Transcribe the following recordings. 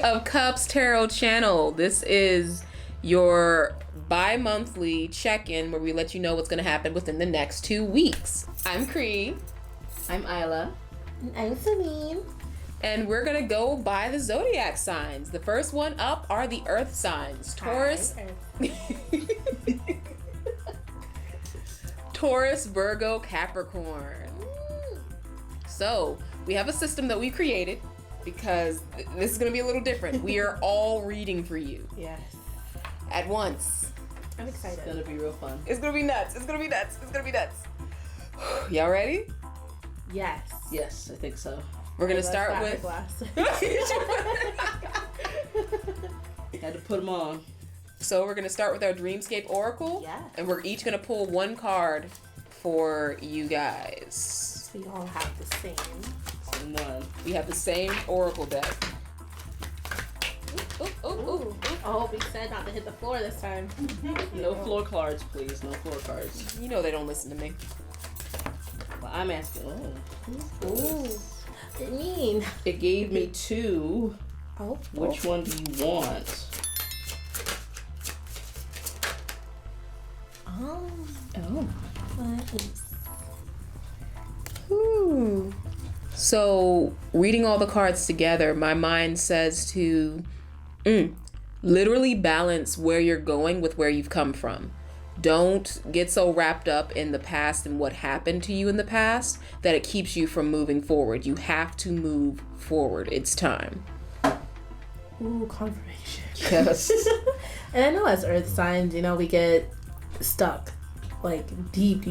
of Cups Tarot channel. This is your bi-monthly check-in where we let you know what's going to happen within the next 2 weeks. I'm Cree. I'm Isla. And I'm Celine. And we're going to go by the Zodiac signs. The first one up are the Earth signs. Taurus. Taurus, Virgo, Capricorn. So, we have a system that we created because this is going to be a little different. We are all reading for you. Yes. At once. I'm excited. It's gonna be real fun. It's going to be nuts. It's going to be nuts. It's going to be nuts. Y'all ready? Yes. Yes, I think so. We're going to start with... Had to put them on. So we're going to start with our Dreamscape Oracle. Yeah. And we're each going to pull one card for you guys. We all have the same. Same one. We have the same Oracle deck. Ooh. I hope he said not to hit the floor this time. No floor cards, please. No floor cards. You know they don't listen to me. Well, I'm asking. Ooh. What mean? It gave me 2. Oh. Which one do you want? Oh. Oh. What is... Ooh. So, reading all the cards together, my mind says to literally balance where you're going with where you've come from. Don't get so wrapped up in the past and what happened to you in the past that it keeps you from moving forward. You have to move forward. It's time. Ooh, confirmation. Yes. And I know as earth signs, we get stuck like deep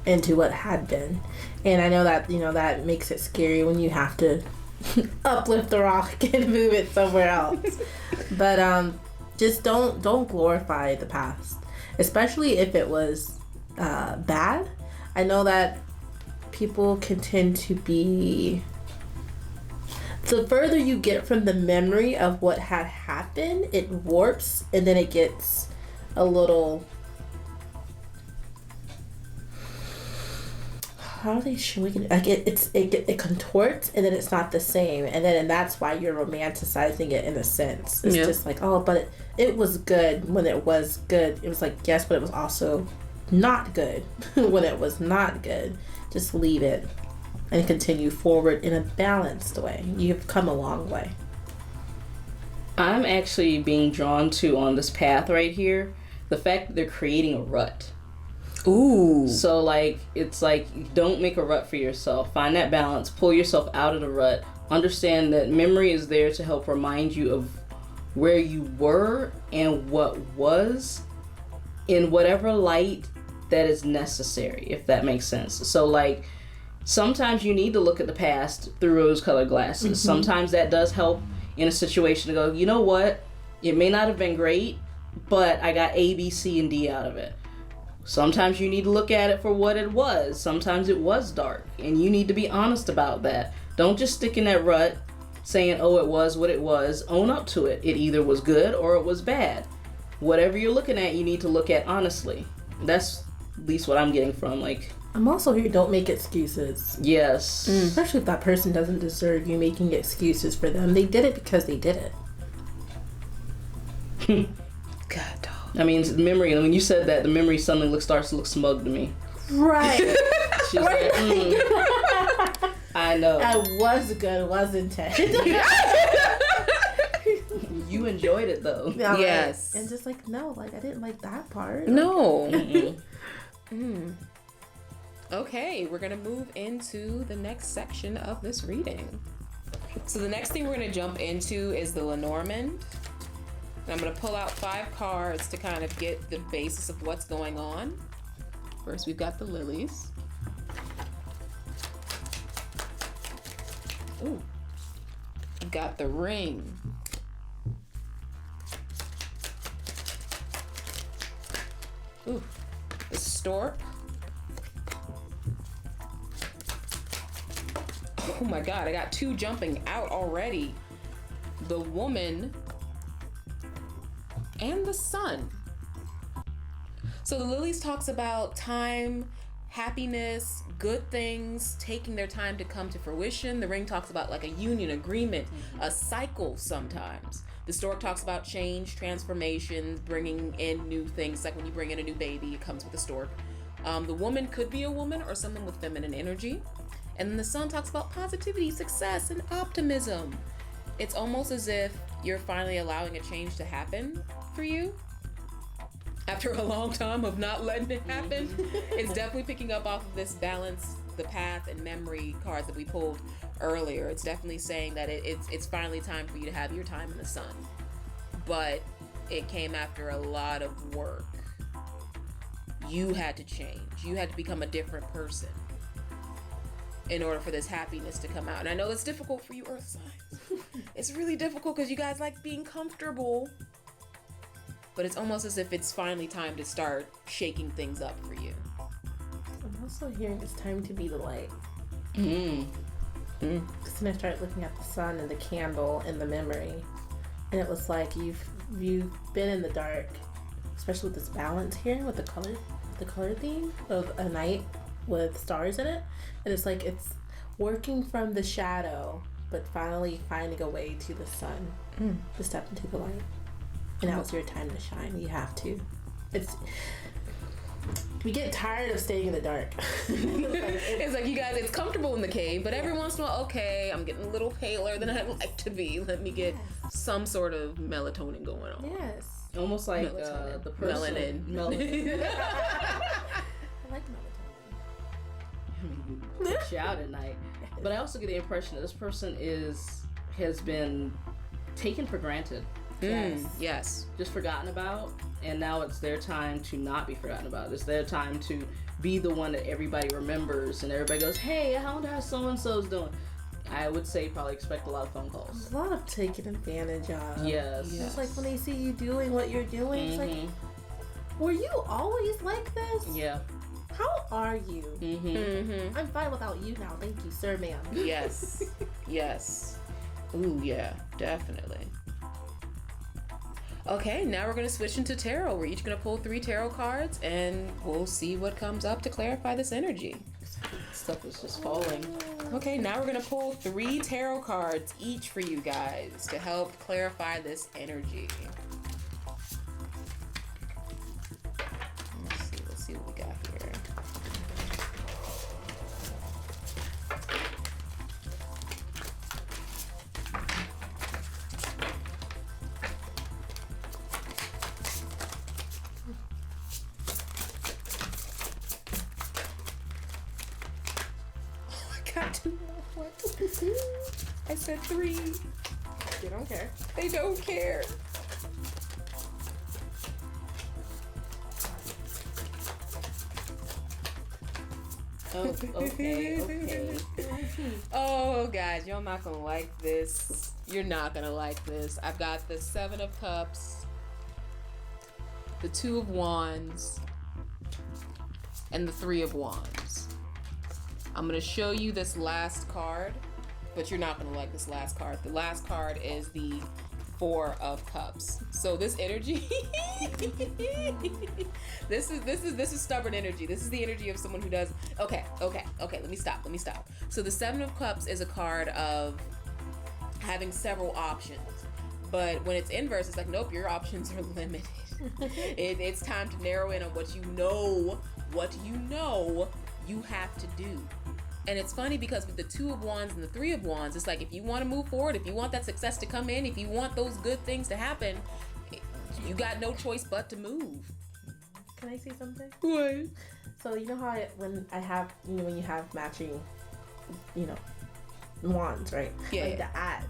into what had been. And I know that, that makes it scary when you have to uplift the rock and move it somewhere else. But just don't glorify the past, especially if it was bad. I know that people can tend to be... The further you get from the memory of what had happened, it warps and then it gets a little... How are they showing it? Like it contorts and then it's not the same, and that's why you're romanticizing it in a sense. It's just like, oh, but it was good when it was good. It was like, yes, but it was also not good when it was not good. Just leave it and continue forward in a balanced way. You've come a long way. I'm actually being drawn to, on this path right here, the fact that they're creating a rut. Ooh. So it's like, don't make a rut for yourself. Find that balance. Pull yourself out of the rut. Understand that memory is there to help remind you of where you were and what was in whatever light that is necessary, if that makes sense. So sometimes you need to look at the past through rose-colored glasses. Mm-hmm. Sometimes that does help in a situation to go, you know what? It may not have been great, but I got A, B, C, and D out of it. Sometimes you need to look at it for what it was. Sometimes it was dark, and you need to be honest about that. Don't just stick in that rut saying, oh, it was what it was. Own up to it. It either was good or it was bad. Whatever you're looking at, you need to look at honestly. That's at least what I'm getting from, I'm also here, don't make excuses. Yes. Especially if that person doesn't deserve you making excuses for them. They did it because they did it. God, dog. I mean, it's memory. And when you said that, the memory suddenly starts to look smug to me. Right. She's like, I know. I was good, wasn't it? You enjoyed it, though. Yeah, yes. And just no, I didn't like that part. No. Okay, we're going to move into the next section of this reading. So the next thing we're going to jump into is the Lenormand. And I'm going to pull out 5 cards to kind of get the basis of what's going on. First, we've got the lilies. Ooh. We've got the ring. Ooh. The stork. Oh my God, I got 2 jumping out already. The woman and the sun. So the lilies talks about time, happiness, good things taking their time to come to fruition. The ring talks about like a union, agreement, a cycle sometimes. The stork talks about change, transformations, bringing in new things. Like when you bring in a new baby, it comes with a stork. The woman could be a woman or someone with feminine energy. And then the sun talks about positivity, success, and optimism. It's almost as if you're finally allowing a change to happen for you after a long time of not letting it happen. It's definitely picking up off of this balance, the path, and memory cards that we pulled earlier. It's definitely saying that it's finally time for you to have your time in the sun. But it came after a lot of work. You had to change. You had to become a different person in order for this happiness to come out. And I know it's difficult for you earth signs. It's really difficult because you guys like being comfortable. But it's almost as if it's finally time to start shaking things up for you. I'm also hearing it's time to be the light. Because then I started looking at the sun and the candle and the memory. And it was like you've been in the dark, especially with this balance here with the color theme of a night with stars in it. And it's like it's working from the shadow, but finally finding a way to the sun to step into the light. And now it's your time to shine. You have to. We get tired of staying in the dark. It's like, you guys, it's comfortable in the cave, but every once in a while, okay, I'm getting a little paler than I'd like to be. Let me get some sort of melatonin going on. Yes. Almost like the person. Melanin. I like melatonin. Puts you out at night. But I also get the impression that this person has been taken for granted. Yes. Just forgotten about, and now it's their time to not be forgotten about. It's their time to be the one that everybody remembers, and everybody goes, hey, I wonder how so-and-so's doing. I would say probably expect a lot of phone calls. A lot of taking advantage of. Yes. It's like when they see you doing what you're doing, it's like, were you always like this? Yeah. How are you? I'm fine without you now. Thank you, sir, ma'am. Yes. Yes. Ooh, yeah, definitely. Okay, now we're going to switch into tarot. We're each going to pull 3 tarot cards, and we'll see what comes up to clarify this energy. Stuff is just falling. Okay, now we're going to pull 3 tarot cards each for you guys to help clarify this energy. Let's see what we got here. I said 3. They don't care. They don't care. Oh, okay. Oh, guys, you're not gonna like this. You're not gonna like this. I've got the 7 of Cups, the 2 of Wands, and the 3 of Wands. I'm gonna show you this last card, but you're not gonna like this last card. The last card is the 4 of Cups. So this energy, this is stubborn energy. This is the energy of someone who does. Okay. Let me stop. So the 7 of Cups is a card of having several options, but when it's inverse, it's like, nope, your options are limited. It's time to narrow in on what you know you have to do. And it's funny because with the 2 of Wands and the 3 of Wands, it's like, if you want to move forward, if you want that success to come in, if you want those good things to happen, you got no choice but to move. Can I say something? What? So you know how when you have matching, wands, right? Yeah. The add.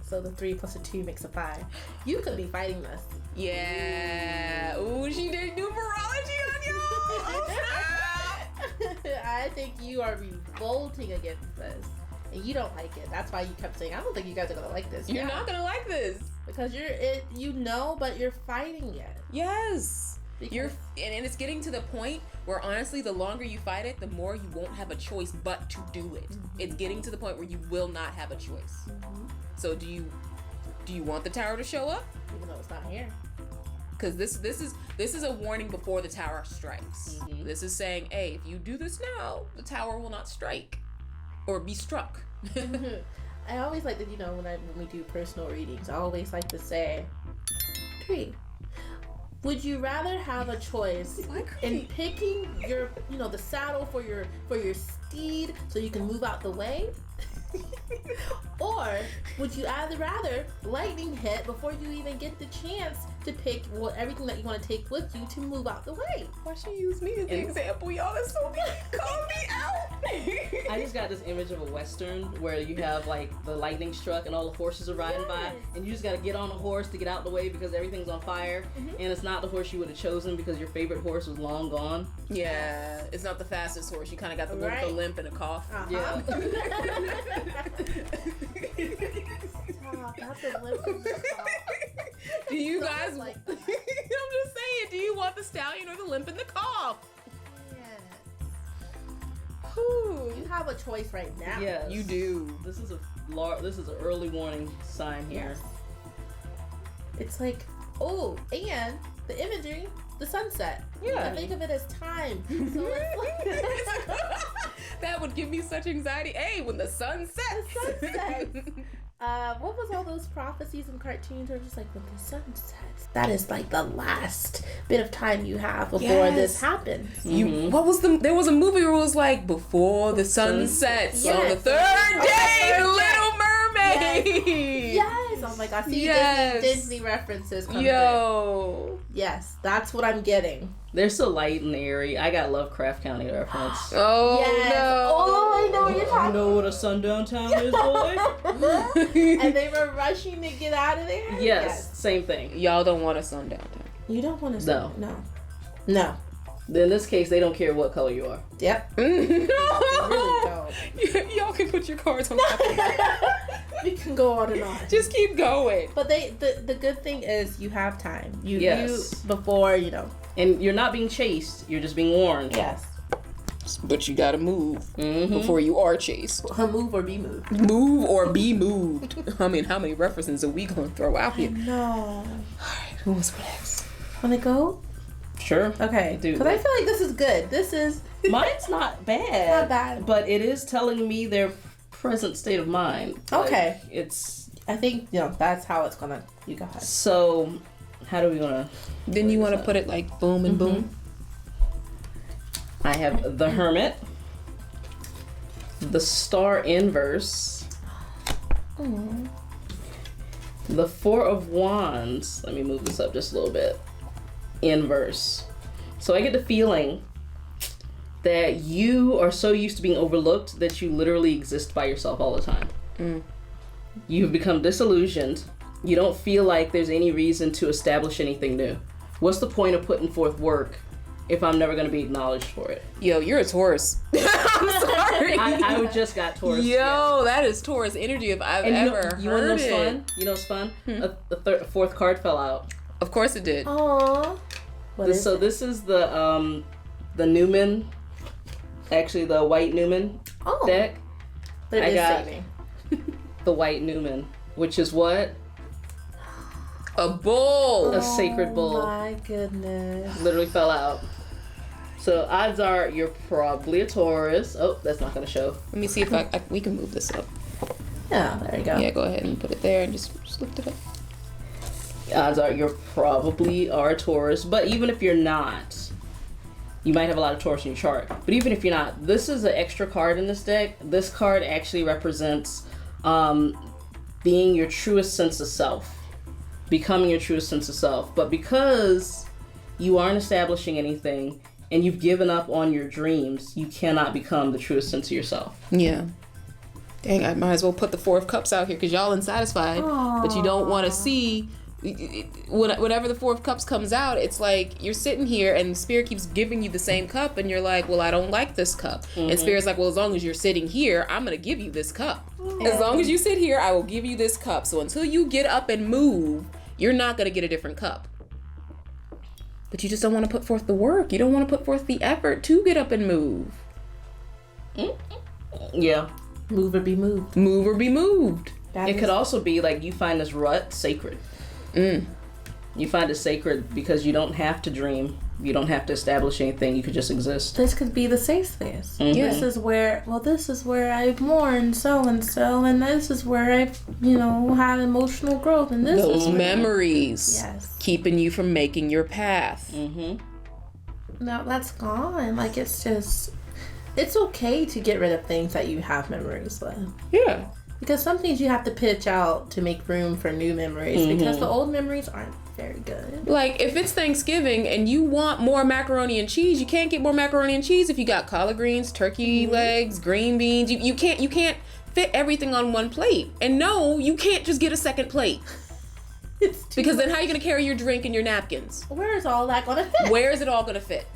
So the 3 plus a 2 makes a 5. You could be fighting this. Yeah. Ooh, she did numerology on you. Oh, snap. I think you are revolting against this, and you don't like it. That's why you kept saying, "I don't think you guys are gonna like this." You're not gonna like this because but you're fighting it. Yes. And it's getting to the point where, honestly, the longer you fight it, the more you won't have a choice but to do it. It's getting to the point where you will not have a choice. So do you want the tower to show up? Even though it's not here. because this is a warning before the tower strikes. This is saying, hey, if you do this now, the tower will not strike or be struck. I always like that, when we do personal readings, I always like to say, Cree, would you rather have a choice in picking your, the saddle for your steed so you can move out the way? Or would you rather lightning hit before you even get the chance to pick everything that you want to take with you to move out the way? Why she use me as the example, y'all? That's so mean. Call me out. I just got this image of a Western where you have like the lightning struck and all the horses are riding by, and you just got to get on a horse to get out the way because everything's on fire, and it's not the horse you would have chosen because your favorite horse was long gone. Yeah, it's not the fastest horse. You kind of got the one with a limp and a cough. Yeah. Do you guys like I'm just saying, do you want the stallion or the limp and the cough? You have a choice right now. Yes. You do. This is an early warning sign here. Yes. It's like, and the imagery, the sunset. Yeah. I think of it as time. So it's like that would give me such anxiety. Hey, when the sun sets. What was all those prophecies and cartoons where just like when the sun sets? That is like the last bit of time you have before this happens. What was there was a movie where it was like before the sun sets on the third day, The Little Mermaid. Yes. Oh my God. See, Disney references come through. Yes, that's what I'm getting. They're so light and airy. I got Lovecraft County reference. Oh yes. no! Oh, I know what you're talking. You know what a sundown town is, boy? And they were rushing to get out of there. Yes, same thing. Y'all don't want a sundown town. You don't want to. No. In this case, they don't care what color you are. Yep. No. They really don't. Y'all can put your cards on top of that. We can go on and on. Just keep going. But the good thing is you have time. You before. And you're not being chased. You're just being warned. Yes. But you gotta move before you are chased. Move or be moved. Move or be moved. I mean, how many references are we gonna throw out here? No. Alright, who wants to go next? Wanna go? Sure. Okay. Because I feel like this is good. This is... Mine's not bad. Not bad. But it is telling me their present state of mind. Okay. Like, it's... I think, that's how it's gonna... You go ahead. So, how do we wanna... Then you wanna put it like boom and boom? I have the Hermit, the Star Inverse, the Four of Wands. Let me move this up just a little bit. Inverse. So I get the feeling that you are so used to being overlooked that you literally exist by yourself all the time. You've become disillusioned. You don't feel like there's any reason to establish anything new. What's the point of putting forth work if I'm never going to be acknowledged for it? Yo, you're a Taurus. I'm sorry. I just got Taurus. Yo, that is Taurus energy if I've ever heard what's it. fun? You know what's fun? A fourth card fell out. Of course it did. Aww. This is the Newman, actually the white Newman deck. But it is saving. The white Newman, which is what? A bull. A sacred bull. Oh my goodness. Literally fell out. So odds are you're probably a Taurus. Oh, that's not going to show. Let me see if we can move this up. Yeah, there you go. Yeah, go ahead and put it there and just lift it up. Odds are you probably are a Taurus, but even if you're not, you might have a lot of Taurus in your chart. But even if you're not, this is an extra card in this deck. This card actually represents being your truest sense of self. Becoming your truest sense of self. But because you aren't establishing anything and you've given up on your dreams, you cannot become the truest sense of yourself. Yeah. Dang, I might as well put the Four of Cups out here because y'all unsatisfied. Aww. But you don't want to see... Whenever the Four of Cups comes out, it's like you're sitting here and Spirit keeps giving you the same cup and you're like, well, I don't like this cup. And Spirit's like, well, as long as you're sitting here, I'm going to give you this cup. As long as you sit here, I will give you this cup. So until you get up and move, you're not going to get a different cup. But you just don't want to put forth the work. You don't want to put forth the effort to get up and move. Yeah. Move or be moved. Move or be moved. It could also be like you find this rut sacred. You find it sacred because you don't have to dream. You don't have to establish anything. You could just exist. This could be the safe space. Mm-hmm. Yeah. This is where I mourned so and so, and this is where I've, had emotional growth, and this Those is where... memories. Yes. Keeping you from making your path. Mm-hmm. No, that's gone. Like, it's okay to get rid of things that you have memories with. Yeah. Because some things you have to pitch out to make room for new memories, because the old memories aren't very good. Like, if it's Thanksgiving and you want more macaroni and cheese, you can't get more macaroni and cheese if you got collard greens, turkey legs, green beans. You can't fit everything on one plate. And no, you can't just get a second plate. Because then how are you going to carry your drink and your napkins? Where is all that going to fit? Where is it all going to fit?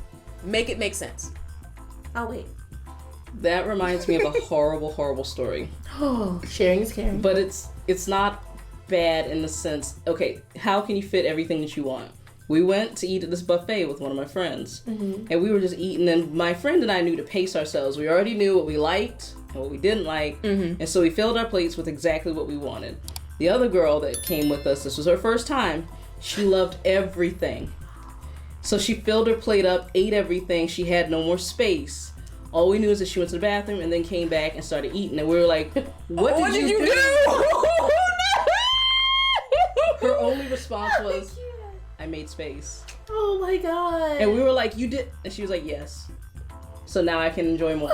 Make it make sense. I'll wait. That reminds me of a horrible, horrible story. Oh, sharing is caring. But it's not bad in the sense, okay, how can you fit everything that you want? We went to eat at this buffet with one of my friends. And we were just eating, and my friend and I knew to pace ourselves. We already knew what we liked and what we didn't like. And so we filled our plates with exactly what we wanted. The other girl that came with us, this was her first time, she loved everything. So she filled her plate up, ate everything. She had no more space. All we knew is that she went to the bathroom and then came back and started eating. And we were like, what did you do? Her only response was, I made space. Oh my god. And we were like, you did? And she was like, yes. So now I can enjoy more.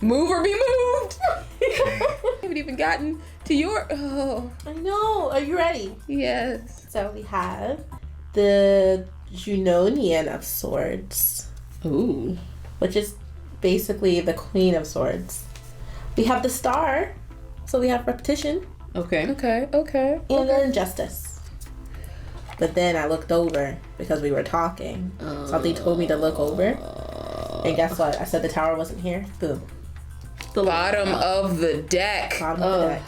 Move or be moved. I haven't even gotten to your... Oh, I know. Are you ready? yes. So we have the Junonian of Swords, Ooh. which is basically the Queen of Swords. We have the Star, so we have repetition, Okay. Okay. and then Justice. But then I looked over because we were talking. Something told me to look over. And guess what? I said the tower wasn't here. Boom. The bottom of the deck. Bottom of the deck.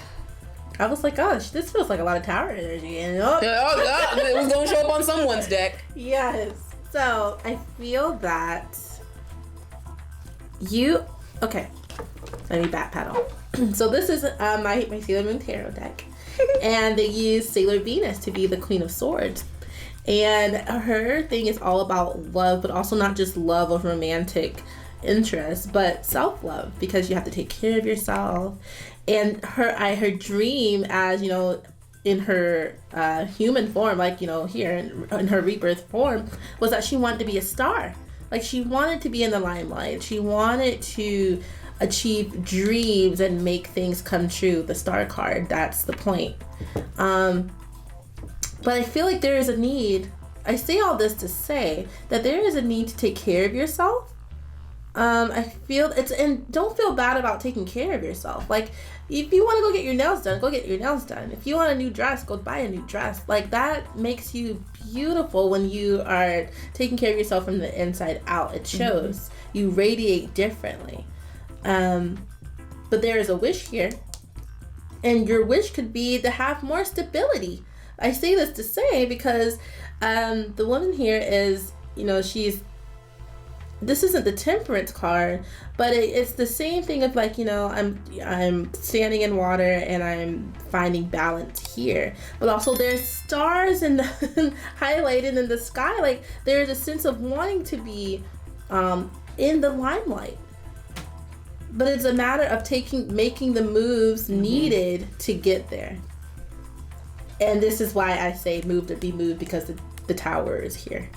I was like, gosh, this feels like a lot of tower energy. And It was going to show up on someone's deck. yes. So I feel that you... Okay. Let me back paddle. So this is my Sailor Moon Tarot deck. And they use Sailor Venus to be the Queen of Swords. And her thing is all about love, but also not just love of romantic interest, but self-love, because you have to take care of yourself. And her dream, as in her human form, like here in her rebirth form, was that she wanted to be a star. Like, she wanted to be in the limelight. She wanted to achieve dreams and make things come true. The star card, that's the point. But I feel like there is a need. I say all this to say that there is a need to take care of yourself. I feel and don't feel bad about taking care of yourself. Like, if you want to go get your nails done, go get your nails done. If you want a new dress, go buy a new dress. Like, that makes you beautiful when you are taking care of yourself from the inside out. It shows. You radiate differently. But there is a wish here. And your wish could be to have more stability. I say this to say because the woman here is, this isn't the temperance card, but it's the same thing of like, I'm standing in water and I'm finding balance here. But also there's stars and highlighted in the sky. Like, there's a sense of wanting to be in the limelight. But it's a matter of making the moves needed to get there. And this is why I say move to be moved, because the tower is here.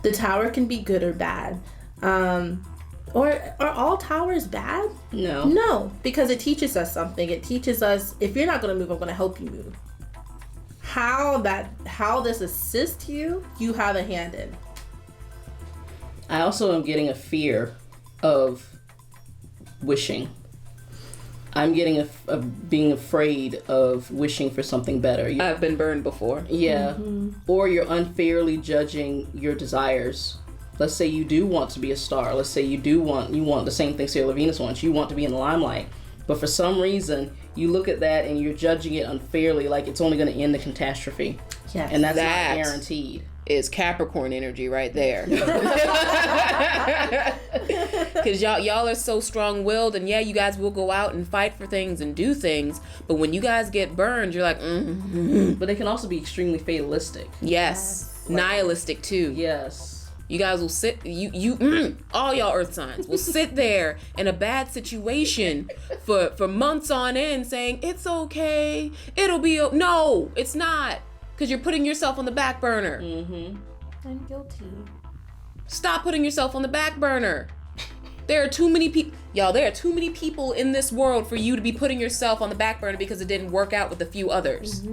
The tower can be good or bad. Or are all towers bad? No. No, because it teaches us something. It teaches us, if you're not going to move, I'm going to help you move. How this assists you, you have a hand in. I also am getting a fear of wishing. I'm getting of being afraid of wishing for something better. I've been burned before. Yeah. Or you're unfairly judging your desires. Let's say you do want to be a star. Let's say you want the same thing Sailor Venus wants. You want to be in the limelight. But for some reason, you look at that and you're judging it unfairly, like it's only going to end the catastrophe. Yes. And that's That not guaranteed. Is Capricorn energy right there. Because y'all are so strong-willed, and yeah, you guys will go out and fight for things and do things, but when you guys get burned, you're like, But they can also be extremely fatalistic. yes. Nihilistic too. Yes. You guys will sit, all y'all earth signs will sit there in a bad situation for months on end saying, it's okay, it'll be, no, it's not. Because you're putting yourself on the back burner. Mm-hmm. I'm guilty. Stop putting yourself on the back burner. There are too many people. Y'all, there are too many people in this world for you to be putting yourself on the back burner because it didn't work out with a few others.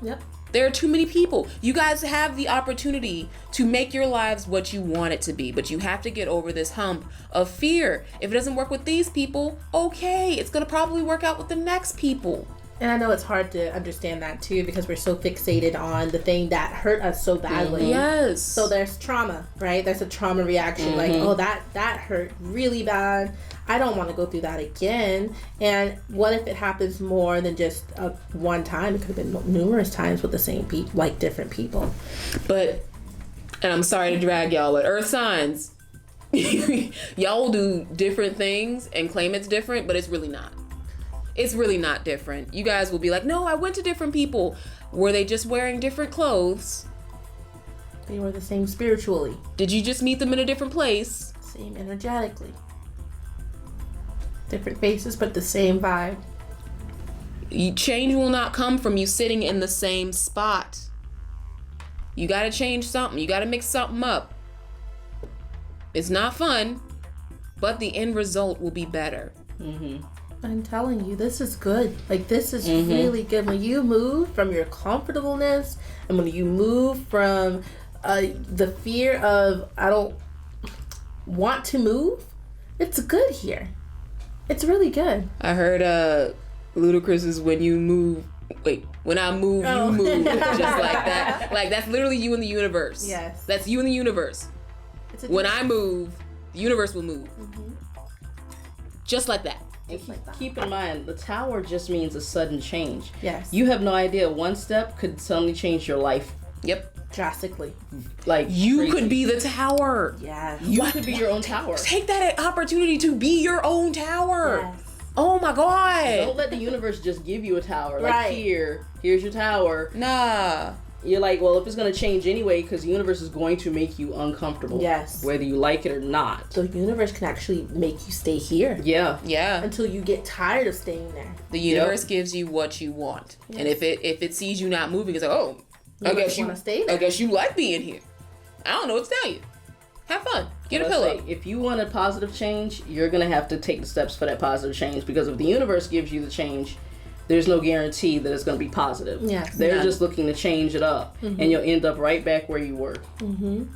Yep. There are too many people. You guys have the opportunity to make your lives what you want it to be, but you have to get over this hump of fear. If it doesn't work with these people, okay, it's going to probably work out with the next people. And I know it's hard to understand that too because we're so fixated on the thing that hurt us so badly. Yes. So there's trauma, right? There's a trauma reaction. Like, oh, that hurt really bad. I don't want to go through that again. And what if it happens more than just one time? It could have been numerous times with the same people, like different people. But, and I'm sorry to drag y'all, but earth signs, y'all will do different things and claim it's different, but it's really not. It's really not different. You guys will be like, no, I went to different people. Were they just wearing different clothes? They were the same spiritually. Did you just meet them in a different place? Same energetically. Different faces, but the same vibe. Change will not come from you sitting in the same spot. You gotta change something. You gotta mix something up. It's not fun, but the end result will be better. I'm telling you, this is good. Like, this is really good. When you move from your comfortableness and when you move from the fear of, I don't want to move, it's good here. It's really good. I heard Ludacris is when you move. Wait, when I move, you move. Just like that. Like, that's literally you in the universe. Yes. That's you in the universe. When I move, the universe will move. Just like that. And keep in mind, the tower just means a sudden change. Yes. You have no idea. One step could suddenly change your life. Yep. Drastically. Like, You crazy. could be the tower. Yes. You could be your own tower. Take that opportunity to be your own tower. Yes. Oh my God. Don't let the universe just give you a tower. Like, Right. here's your tower. Nah. You're like, well, if it's going to change anyway, because the universe is going to make you uncomfortable. Yes. Whether you like it or not. The universe can actually make you stay here Yeah. Yeah. until you get tired of staying there. The universe gives you what you want. Yes. And if it sees you not moving, it's like, oh, You I guess wanna stay there. I guess you like being here. I don't know what to tell you. Have fun. Get a Let's pillow. say, if you want a positive change, you're going to have to take the steps for that positive change, because if the universe gives you the change, there's no guarantee that it's going to be positive. Yes. They're None. just looking to change it up, and you'll end up right back where you were. And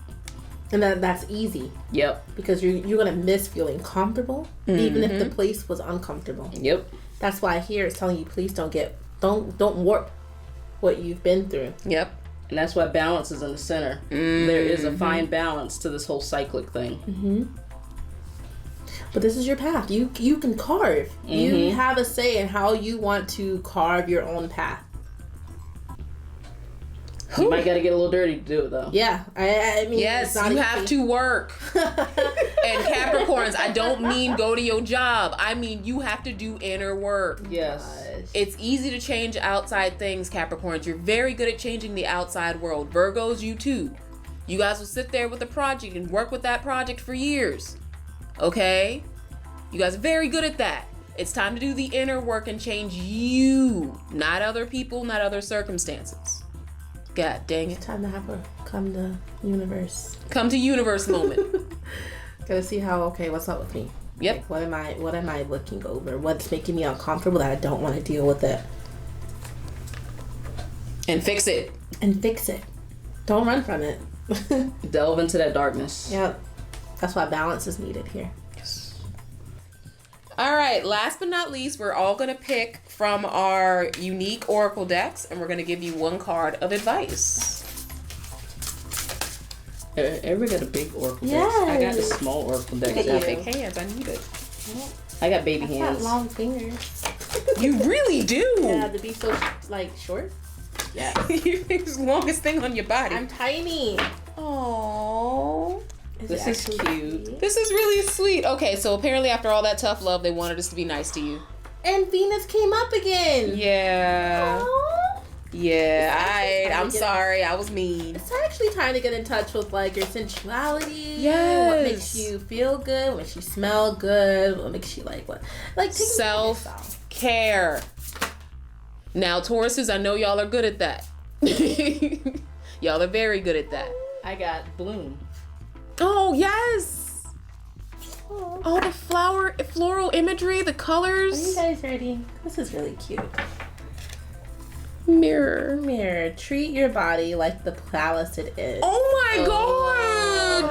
that's easy Yep. because you're gonna miss feeling comfortable, even if the place was uncomfortable. Yep. That's why here it's telling you, please don't warp what you've been through. Yep. And that's why balance is in the center. There is a fine balance to this whole cyclic thing. But this is your path. You can carve. You have a say in how you want to carve your own path. You might got to get a little dirty to do it, though. Yeah, I mean, Yes, it's not you easy. have to work. And Capricorns, I don't mean go to your job. I mean you have to do inner work. Yes. It's easy to change outside things, Capricorns. You're very good at changing the outside world. Virgos, you too. You guys will sit there with a project and work with that project for years. Okay? You guys are very good at that. It's time to do the inner work and change you, not other people, not other circumstances. God dang it. Time to have her come to universe. Come to universe moment. Gotta see what's up with me. Yep. Like, what am I looking over? What's making me uncomfortable that I don't want to deal with it? And fix it. And fix it. Don't run from it. Delve into that darkness. Yep. That's why balance is needed here. All right, last but not least, we're all going to pick from our unique oracle decks, and we're going to give you one card of advice. Everybody got a big oracle deck. Yes. I got the small oracle deck. Look I at got you. big hands. I need it. I got baby Got hands. long fingers. You really do. Yeah, to be so short. Yes. You're the longest thing on your body. I'm tiny. Aww. This is cute. This is really sweet. Okay, so apparently after all that tough love, they wanted us to be nice to you. And Venus came up again. Yeah. Aww. Yeah, I'm sorry. I was mean. It's actually trying to get in touch with like your sensuality. Yes. What makes you feel good? What makes you smell good? What makes you like what? Like taking care of yourself. Self-care. Now, Tauruses, I know y'all are good at that. Y'all are very good at that. I got bloom. Oh, yes. Oh, the floral imagery, the Are you colors. guys ready? This is really cute. Mirror. Treat your body like the palace it is. Oh my God.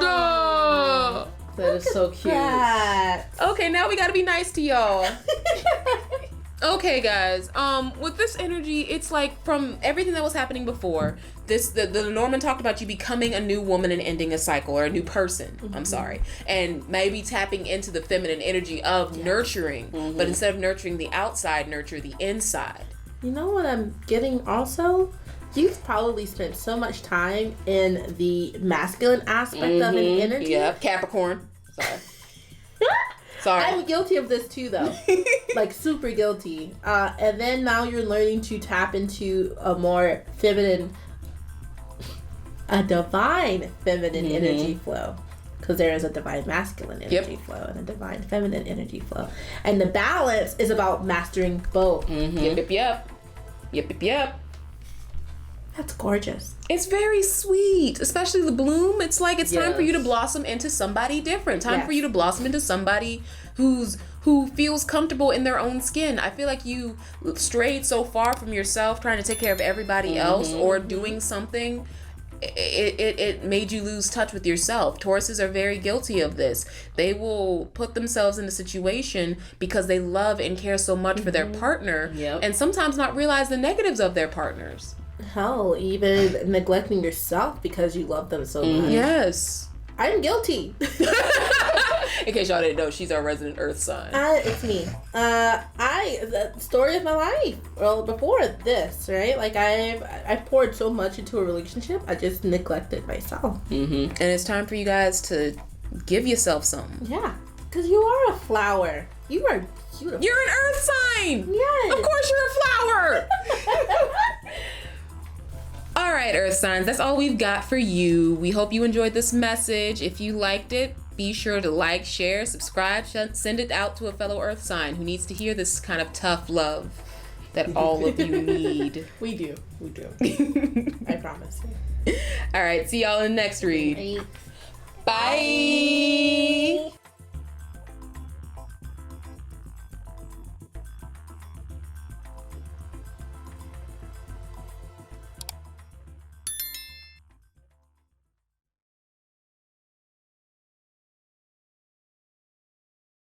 That is so cute. That. Okay, now we gotta be nice to y'all. Okay, guys. With this energy, it's like from everything that was happening before. The Norman talked about you becoming a new woman and ending a cycle, or a new person. Mm-hmm. I'm sorry, and maybe tapping into the feminine energy of nurturing, but instead of nurturing the outside, nurture the inside. You know what I'm getting also? You've probably spent so much time in the masculine aspect of an energy. Yep, Capricorn. Sorry. I'm guilty of this too, though. Like, super guilty. And then now you're learning to tap into a more feminine, a divine feminine energy flow. Because there is a divine masculine energy flow and a divine feminine energy flow. And the balance is about mastering both. Yep. That's gorgeous. It's very sweet, especially the bloom. It's like it's time for you to blossom into somebody different. Time for you to blossom into somebody who feels comfortable in their own skin. I feel like you strayed so far from yourself trying to take care of everybody else or doing something. It made you lose touch with yourself. Tauruses are very guilty of this. They will put themselves in a situation because they love and care so much for their partner and sometimes not realize the negatives of their partners. Hell, even neglecting yourself because you love them so much. Yes. I'm guilty. In case y'all didn't know, she's our resident earth sign. It's me. The story of my life. Well, before this, right? Like I poured so much into a relationship, I just neglected myself. And it's time for you guys to give yourself something. Yeah, because you are a flower. You are beautiful. You're an earth sign. Yes. Of course you're a flower. All right, earth signs, that's all we've got for you. We hope you enjoyed this message. If you liked it, be sure to like, share, subscribe, send it out to a fellow earth sign who needs to hear this kind of tough love that all of you need. We do. I promise. All right, see y'all in the next read. Bye.